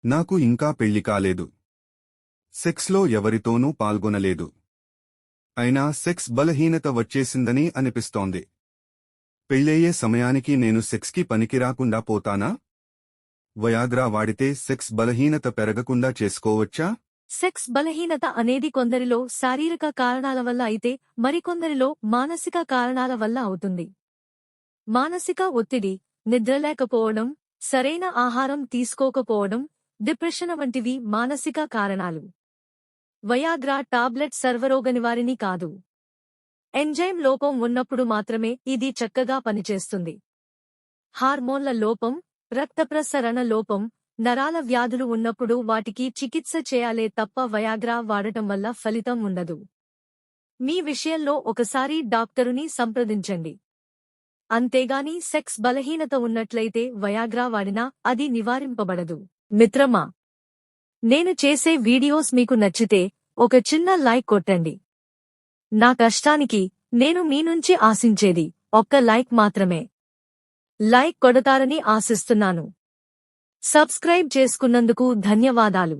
నాకు ఇంకా పెళ్లి కాలేదు. సెక్స్లో ఎవరితోనూ పాల్గొనలేదు. అయినా సెక్స్ బలహీనత వచ్చేసిందని అనిపిస్తోంది. పెళ్ళయ్యే సమయానికి నేను సెక్స్కి పనికిరాకుండా పోతానా? వయాగ్రా వాడితే సెక్స్ బలహీనత పెరగకుండా చేసుకోవచ్చా? సెక్స్ బలహీనత అనేది కొందరిలో శారీరక కారణాల వల్ల అయితే మరికొందరిలో మానసిక కారణాల వల్ల అవుతుంది. మానసిక ఒత్తిడి, నిద్రలేకపోవడం, సరైన ఆహారం తీసుకోకపోవడం, డిప్రెషన్ వంటివి మానసిక కారణాలు. వయాగ్రా టాబ్లెట్ సర్వరోగనివారిణి కాదు. ఎంజైమ్ లోపం ఉన్నప్పుడు మాత్రమే ఇది చక్కగా పనిచేస్తుంది. హార్మోన్ల లోపం, రక్తప్రసరణ లోపం, నరాల వ్యాధులు ఉన్నప్పుడు వాటికి చికిత్స చేయాలే తప్ప వయాగ్రా వాడటం వల్ల ఫలితం ఉండదు. మీ విషయంలో ఒకసారి డాక్టరుని సంప్రదించండి. అంతేగాని సెక్స్ బలహీనత ఉన్నట్లయితే వయాగ్రా వాడినా అది నివారింపబడదు. మిత్రమా, నేను చేసే వీడియోస్ మీకు నచ్చితే ఒక చిన్న లైక్ కొట్టండి. నా కష్టానికి నేను మీ నుంచి ఆశించేది ఒక్క లైక్ మాత్రమే. లైక్ కొడతారని ఆశిస్తున్నాను. సబ్స్క్రైబ్ చేసుకున్నందుకు ధన్యవాదాలు.